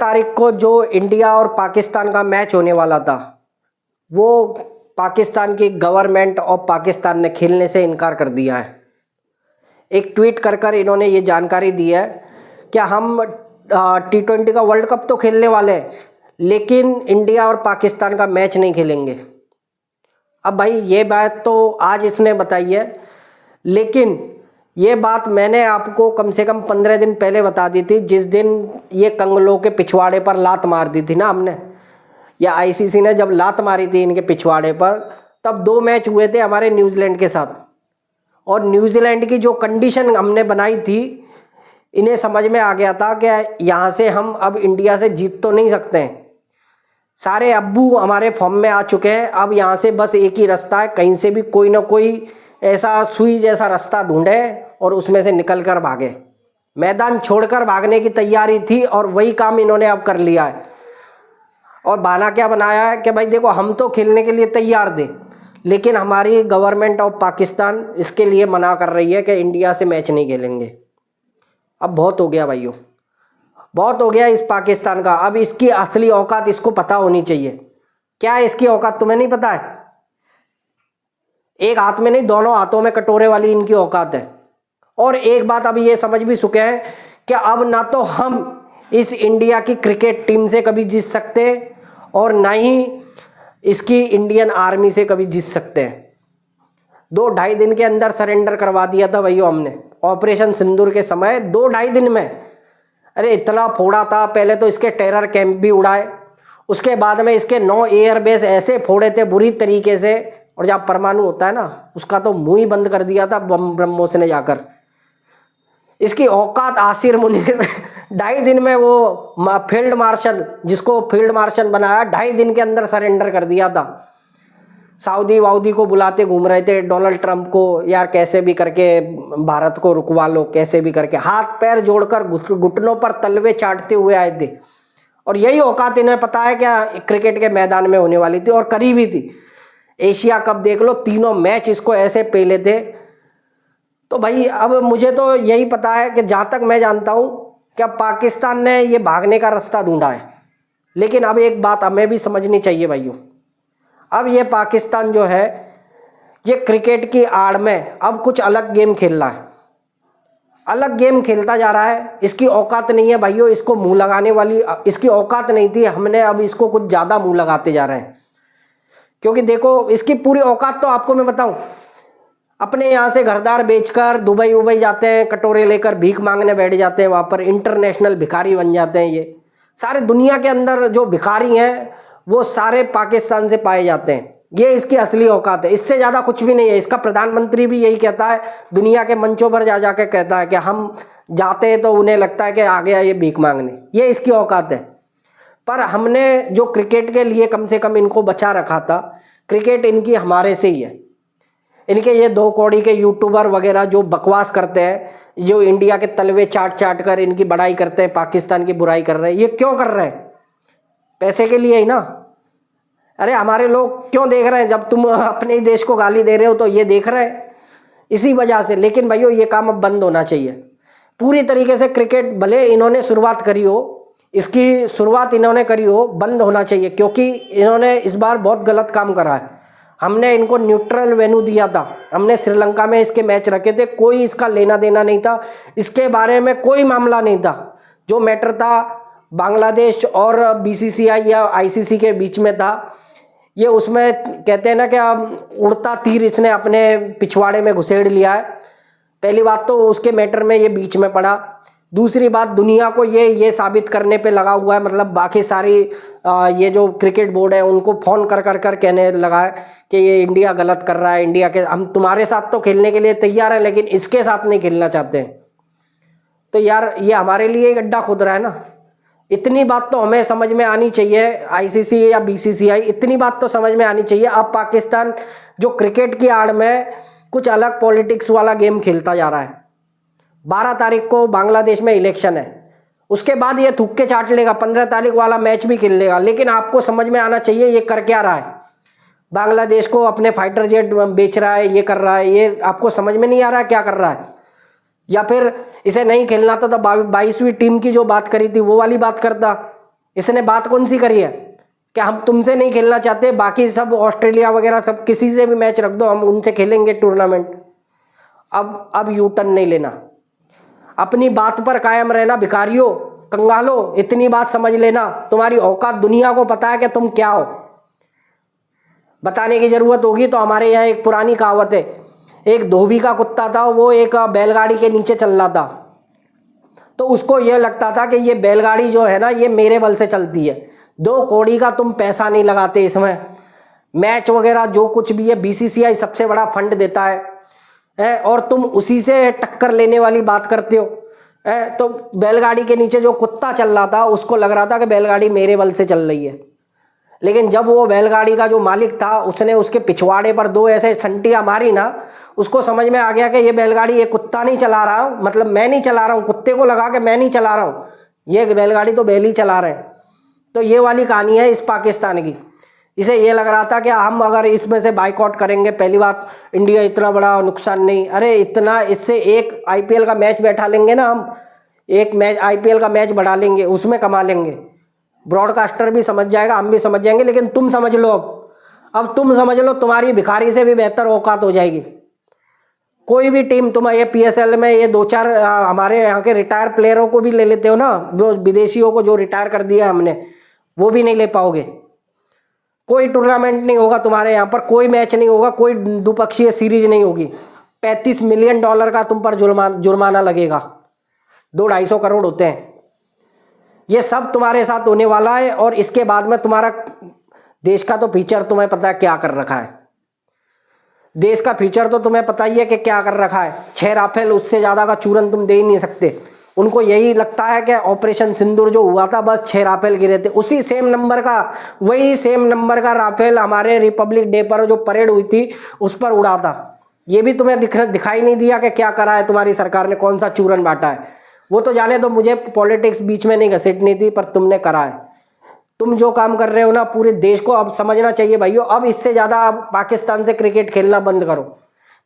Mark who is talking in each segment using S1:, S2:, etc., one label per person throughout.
S1: तारीख को जो इंडिया और पाकिस्तान का मैच होने वाला था, वो पाकिस्तान की गवर्नमेंट और पाकिस्तान ने खेलने से इनकार कर दिया है। एक ट्वीट कर इन्होंने ये जानकारी दी है कि हम T20 का वर्ल्ड कप तो खेलने वाले हैं, लेकिन इंडिया और पाकिस्तान का मैच नहीं खेलेंगे। अब भाई ये बात तो आज इसने बताई है, लेकिन ये बात मैंने आपको कम से कम 15 दिन पहले बता दी थी, जिस दिन ये कंगलों के पिछवाड़े पर लात मार दी थी ना हमने, या ICC ने जब लात मारी थी इनके पिछवाड़े पर, तब 2 मैच हुए थे हमारे न्यूजीलैंड के साथ। और न्यूजीलैंड की जो कंडीशन हमने बनाई थी, इन्हें समझ में आ गया था कि यहाँ से हम अब इंडिया से जीत तो नहीं सकते हैं। सारे अब्बू हमारे फॉर्म में आ चुके हैं, अब यहाँ से बस एक ही रास्ता है, कहीं से भी कोई ना कोई ऐसा सुई जैसा रास्ता ढूंढे और उसमें से निकल कर भागे। मैदान छोड़कर भागने की तैयारी थी और वही काम इन्होंने अब कर लिया है। और बहाना क्या बनाया है कि भाई देखो हम तो खेलने के लिए तैयार थे, लेकिन हमारी गवर्नमेंट ऑफ पाकिस्तान इसके लिए मना कर रही है कि इंडिया से मैच नहीं खेलेंगे। अब बहुत हो गया भाइयों, बहुत हो गया इस पाकिस्तान का। अब इसकी असली औकात इसको पता होनी चाहिए। क्या है इसकी औकात, तुम्हें नहीं पता है? एक हाथ में नहीं, दोनों हाथों में कटोरे वाली इनकी औकात है। और एक बात अब ये समझ भी चुके हैं कि अब ना तो हम इस इंडिया की क्रिकेट टीम से कभी जीत सकते और ना ही इसकी इंडियन आर्मी से कभी जीत सकते हैं। 2-2.5 दिन के अंदर सरेंडर करवा दिया था भैया हमने, ऑपरेशन सिंदूर के समय 2-2.5 दिन में। अरे इतना फोड़ा था, पहले तो इसके टेरर कैंप भी उड़ाए, उसके बाद में इसके 9 एयरबेस ऐसे फोड़े थे बुरी तरीके से, और जहाँ परमाणु होता है ना, उसका तो मुंह ही बंद कर दिया था ब्रह्मोस ने जाकर। इसकी औकात आसिर मुनीर 2.5 दिन में वो फील्ड मार्शल, जिसको फील्ड मार्शल बनाया, 2.5 दिन के अंदर सरेंडर कर दिया था। सऊदी वाउदी को बुलाते घूम रहे थे, डोनाल्ड ट्रंप को, यार कैसे भी करके भारत को रुकवा लो, कैसे भी करके हाथ पैर जोड़कर घुटनों पर तलवे चाटते हुए आए थे। और यही औकात इन्हें पता है क्या क्रिकेट के मैदान में होने वाली थी, और करीबी थी। एशिया कप देख लो, 3 मैच इसको ऐसे पेले थे। तो भाई अब मुझे तो यही पता है कि जहाँ तक मैं जानता हूँ कि पाकिस्तान ने ये भागने का रास्ता ढूंढा है। लेकिन अब एक बात हमें भी समझनी चाहिए भाइयों, अब ये पाकिस्तान जो है ये क्रिकेट की आड़ में अब कुछ अलग गेम खेल रहा है, अलग गेम खेलता जा रहा है। इसकी औकात नहीं है भाइयों, इसको मुंह लगाने वाली इसकी औकात नहीं थी, हमने अब इसको कुछ ज़्यादा मुंह लगाते जा रहे हैं। क्योंकि देखो इसकी पूरी औकात तो आपको मैं बताऊं, अपने यहाँ से घरदार बेचकर दुबई उबई जाते हैं, कटोरे लेकर भीख मांगने बैठ जाते हैं, वहाँ पर इंटरनेशनल भिखारी बन जाते हैं। ये सारे दुनिया के अंदर जो भिखारी हैं वो सारे पाकिस्तान से पाए जाते हैं। ये इसकी असली औकात है, इससे ज़्यादा कुछ भी नहीं है। इसका प्रधानमंत्री भी यही कहता है, दुनिया के मंचों पर जा जाकर कहता है कि हम जाते हैं तो उन्हें लगता है कि आ गया ये भीख मांगने, ये इसकी औकात है। पर हमने जो क्रिकेट के लिए कम से कम इनको बचा रखा था, क्रिकेट इनकी हमारे से ही है। इनके ये 2 कौड़ी के यूट्यूबर वगैरह जो बकवास करते हैं, जो इंडिया के तलवे चाट चाट कर इनकी बड़ाई करते हैं, पाकिस्तान की बुराई कर रहे हैं, ये क्यों कर रहे हैं? पैसे के लिए ही ना। अरे हमारे लोग क्यों देख रहे हैं? जब तुम अपने ही देश को गाली दे रहे हो तो ये देख रहे हैं, इसी वजह से। लेकिन भाइयों ये काम अब बंद होना चाहिए पूरी तरीके से। क्रिकेट भले इन्होंने शुरुआत करी हो, इसकी शुरुआत इन्होंने करी हो, बंद होना चाहिए, क्योंकि इन्होंने इस बार बहुत गलत काम करा है। हमने इनको न्यूट्रल वेन्यू दिया था, हमने श्रीलंका में इसके मैच रखे थे, कोई इसका लेना देना नहीं था, इसके बारे में कोई मामला नहीं था। जो मैटर था बांग्लादेश और BCCI या ICC के बीच में था। ये उसमें कहते हैं ना कि उड़ता तीर इसने अपने पिछवाड़े में घुसेड़ लिया है। पहली बात तो उसके मैटर में ये बीच में पड़ा, दूसरी बात दुनिया को ये साबित करने पे लगा हुआ है, मतलब बाकी सारी ये जो क्रिकेट बोर्ड है उनको फ़ोन कर कहने लगा है कि ये इंडिया गलत कर रहा है, इंडिया के हम तुम्हारे साथ तो खेलने के लिए तैयार हैं लेकिन इसके साथ नहीं खेलना चाहते हैं। तो यार ये हमारे लिए एक गड्ढा खोद रहा है ना। इतनी बात तो हमें समझ में आनी चाहिए, ICC या BCCI इतनी बात तो समझ में आनी चाहिए। अब पाकिस्तान जो क्रिकेट की आड़ में कुछ अलग पॉलिटिक्स वाला गेम खेलता जा रहा है। 12 तारीख को बांग्लादेश में इलेक्शन है, उसके बाद ये थूक के चाट लेगा, 15 तारीख वाला मैच भी खेल लेगा। लेकिन आपको समझ में आना चाहिए ये कर क्या रहा है। बांग्लादेश को अपने फाइटर जेट बेच रहा है, ये कर रहा है, ये आपको समझ में नहीं आ रहा है क्या कर रहा है। या फिर इसे नहीं खेलना था तो 22वीं टीम की जो बात करी थी वो वाली बात करता। इसने बात कौन सी करी है कि हम तुमसे नहीं खेलना चाहते, बाकी सब ऑस्ट्रेलिया वगैरह सब किसी से भी मैच रख दो, हम उनसे खेलेंगे टूर्नामेंट। अब यू टर्न नहीं लेना, अपनी बात पर कायम रहना। भिखारियों, कंगालो, इतनी बात समझ लेना, तुम्हारी औकात दुनिया को पता है कि तुम क्या हो। बताने की जरूरत होगी तो हमारे यहाँ एक पुरानी कहावत है, एक धोबी का कुत्ता था, वो एक बैलगाड़ी के नीचे चल रहा था, तो उसको यह लगता था कि ये बैलगाड़ी जो है ना ये मेरे बल से चलती है। 2 कौड़ी का तुम पैसा नहीं लगाते इसमें, मैच वगैरह जो कुछ भी है बीसीसीआई सबसे बड़ा फंड देता है, और तुम उसी से टक्कर लेने वाली बात करते हो। तो बैलगाड़ी के नीचे जो कुत्ता चल रहा था उसको लग रहा था कि बैलगाड़ी मेरे बल से चल रही है, लेकिन जब वो बैलगाड़ी का जो मालिक था उसने उसके पिछवाड़े पर 2 ऐसे संटियाँ मारी ना, उसको समझ में आ गया कि ये बैलगाड़ी ये कुत्ता नहीं चला रहा हूँ, मतलब मैं नहीं चला रहा हूँ, कुत्ते को लगा के मैं नहीं चला रहा हूँ, ये बैलगाड़ी तो बैल ही चला रहे हैं। तो ये वाली कहानी है इस पाकिस्तान की। इसे ये लग रहा था कि हम अगर इसमें से बाइकआउट करेंगे, पहली बात इंडिया इतना बड़ा नुकसान नहीं, अरे इतना, इससे एक आईपीएल का मैच बैठा लेंगे ना हम, एक मैच आईपीएल का मैच बढ़ा लेंगे, उसमें कमा लेंगे, ब्रॉडकास्टर भी समझ जाएगा, हम भी समझ जाएंगे। लेकिन तुम समझ लो, अब तुम समझ लो, तुम्हारी भिखारी से भी बेहतर औकात हो जाएगी। कोई भी टीम, तुम ये पीएसएल में ये 2-4 हमारे यहाँ के रिटायर प्लेयरों को भी ले लेते हो ना, जो विदेशियों को जो रिटायर कर दिया हमने, वो भी नहीं ले पाओगे। कोई टूर्नामेंट नहीं होगा तुम्हारे यहाँ पर, कोई मैच नहीं होगा, कोई द्विपक्षीय सीरीज नहीं होगी। $35 मिलियन का तुम पर जुर्माना लगेगा, 200-250 करोड़ होते हैं। ये सब तुम्हारे साथ होने वाला है, और इसके बाद में तुम्हारा देश का तो फ्यूचर तुम्हें पता है क्या कर रखा है। देश का फ्यूचर तो तुम्हें पता ही है कि क्या कर रखा है। 6 राफेल, उससे ज्यादा का चूरन तुम दे ही नहीं सकते। उनको यही लगता है कि ऑपरेशन सिंदूर जो हुआ था बस 6 राफेल गिरे थे, उसी सेम नंबर का, वही सेम नंबर का राफेल हमारे रिपब्लिक डे पर जो परेड हुई थी उस पर उड़ा था। ये भी तुम्हें दिखाई नहीं दिया कि क्या करा है तुम्हारी सरकार ने, कौन सा चूरन बांटा है। वो तो जाने दो, मुझे पॉलिटिक्स बीच में नहीं घसीटनी थी, पर तुमने करा है। तुम जो काम कर रहे हो ना, पूरे देश को अब समझना चाहिए भाइयों। अब इससे ज्यादा पाकिस्तान से क्रिकेट खेलना बंद करो,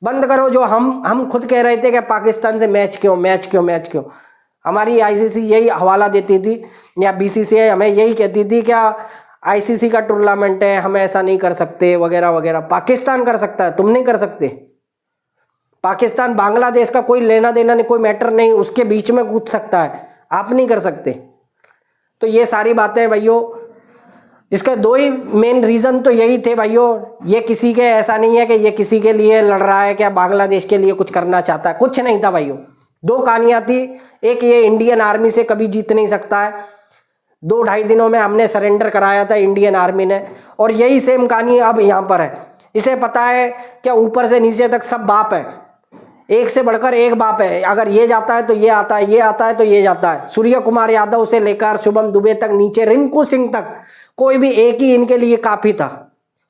S1: बंद करो। जो हम खुद कह रहे थे कि पाकिस्तान से मैच क्यों, मैच क्यों, मैच क्यों, हमारी आईसीसी यही हवाला देती थी, या बीसीसीआई हमें यही कहती थी क्या आईसीसी का टूर्नामेंट है, हम ऐसा नहीं कर सकते वगैरह वगैरह। पाकिस्तान कर सकता है, तुम नहीं कर सकते। पाकिस्तान बांग्लादेश का कोई लेना देना नहीं, कोई मैटर नहीं, उसके बीच में कूद सकता है, आप नहीं कर सकते। तो ये सारी बातें भाइयों, इसके 2 ही मेन रीजन तो यही थे भाइयों। ये किसी के, ऐसा नहीं है कि ये किसी के लिए लड़ रहा है, क्या बांग्लादेश के लिए कुछ करना चाहता है, कुछ नहीं था भाइयों। 2 कहानियां थी, एक ये इंडियन आर्मी से कभी जीत नहीं सकता है, 2-2.5 दिनों में हमने सरेंडर कराया था इंडियन आर्मी ने, और यही सेम कहानी अब यहाँ पर है। इसे पता है कि ऊपर से नीचे तक सब बाप है, एक से बढ़कर एक बाप है। अगर ये जाता है तो ये आता है, ये आता है तो ये जाता है। सूर्य कुमार यादव से लेकर शुभम दुबे तक, नीचे रिंकू सिंह तक, कोई भी एक ही इनके लिए काफी था,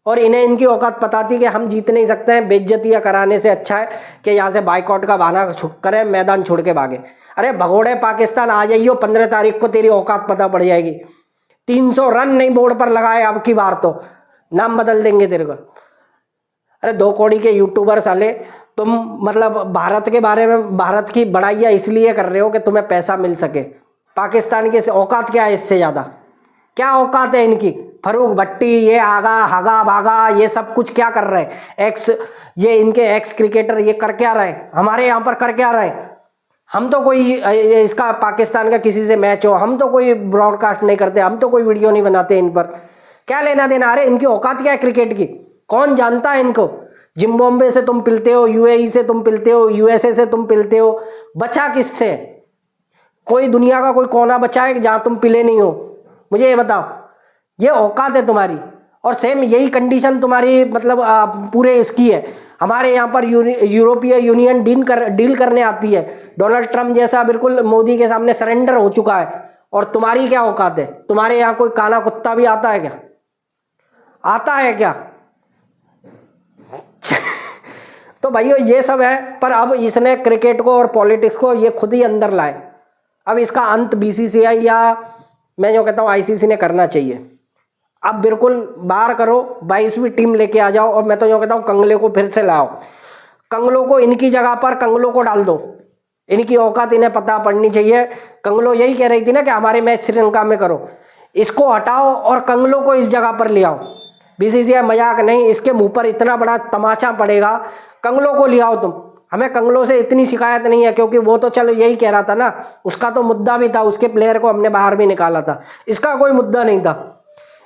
S1: और इन्हें इनकी औकात पता थी कि हम जीत नहीं सकते हैं। बेइज्जतियां कराने से अच्छा है कि यहाँ से बाइकआउट का बहाना करें, मैदान छोड़ के भागे। अरे भगोड़े पाकिस्तान, आ जाइयो 15 तारीख को, तेरी औकात पता पड़ जाएगी। 300 रन नहीं बोर्ड पर लगाए अब की बार, तो नाम बदल देंगे तेरे को। अरे 2 कौड़ी के यूट्यूबर साले, तुम मतलब भारत के बारे में, भारत की बड़ाइयाँ इसलिए कर रहे हो कि तुम्हें पैसा मिल सके। पाकिस्तान की औकात क्या है इससे ज्यादा, क्या औकात है इनकी। फरूक भट्टी, ये आगा हगा भागा, ये सब कुछ क्या कर रहे हैं, ये इनके एक्स क्रिकेटर, ये कर क्या रहे हैं हमारे यहाँ पर, कर क्या रहे हैं। हम तो कोई इसका पाकिस्तान का किसी से मैच हो, हम तो कोई ब्रॉडकास्ट नहीं करते, हम तो कोई वीडियो नहीं बनाते, इन पर क्या लेना देना। अरे इनकी औकात क्या है क्रिकेट की, कौन जानता है इनको। जिम्बाब्वे से तुम पिलते हो, यूएई से तुम पिलते हो, यूएसए से तुम पिलते हो, बचा किससे। कोई दुनिया का कोई कोना बचा है जहां तुम पिले नहीं हो, मुझे ये बताओ। ये औकात है तुम्हारी, और सेम यही कंडीशन तुम्हारी मतलब पूरे इसकी है। हमारे यहाँ पर यूरोपीय यूनियन डील करने आती है, डोनाल्ड ट्रम्प जैसा बिल्कुल मोदी के सामने सरेंडर हो चुका है, और तुम्हारी क्या औकात है। तुम्हारे यहाँ कोई काला कुत्ता भी आता है क्या, आता है क्या। तो भाइयों ये सब है, पर अब इसने क्रिकेट को और पॉलिटिक्स को ये खुद ही अंदर लाए। अब इसका अंत बीसीसीआई या मैं जो कहता हूँ आईसीसी ने करना चाहिए। अब बिल्कुल बाहर करो, 22वीं टीम लेके आ जाओ, और मैं तो जो कहता हूँ कंगले को फिर से लाओ, कंगलों को इनकी जगह पर कंगलों को डाल दो। इनकी औकात इन्हें पता पड़नी चाहिए। कंगलो यही कह रही थी ना कि हमारे मैच श्रीलंका में करो, इसको हटाओ और कंगलो को इस जगह पर ले आओ। बीसीसीआई मजाक नहीं, इसके मुंह पर इतना बड़ा तमाचा पड़ेगा। कंगलो को ले आओ तुम। हमें कंगलो से इतनी शिकायत नहीं है, क्योंकि वो तो चलो यही कह रहा था ना, उसका तो मुद्दा भी था, उसके प्लेयर को हमने बाहर भी निकाला था, इसका कोई मुद्दा नहीं था।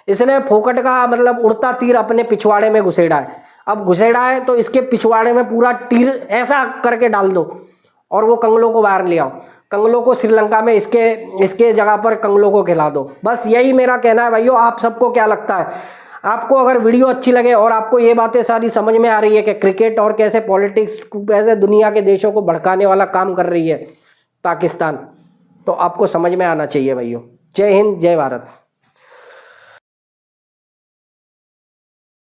S1: इसने फोकट का मतलब उड़ता तीर अपने पिछवाड़े में घुसेड़ा है। अब घुसेड़ा है तो इसके पिछवाड़े में पूरा तीर ऐसा करके डाल दो और वो कंगलो को बाहर ले आओ। कंगलो को श्रीलंका में इसके जगह पर कंगलो को खिला दो। बस यही मेरा कहना है भाइयों। आप सबको क्या लगता है? आपको अगर वीडियो अच्छी लगे और आपको ये बातें सारी समझ में आ रही है कि क्रिकेट और कैसे पॉलिटिक्स, कैसे दुनिया के देशों को भड़काने वाला काम कर रही है पाकिस्तान, तो आपको समझ में आना चाहिए भाइयों। जय हिंद, जय भारत।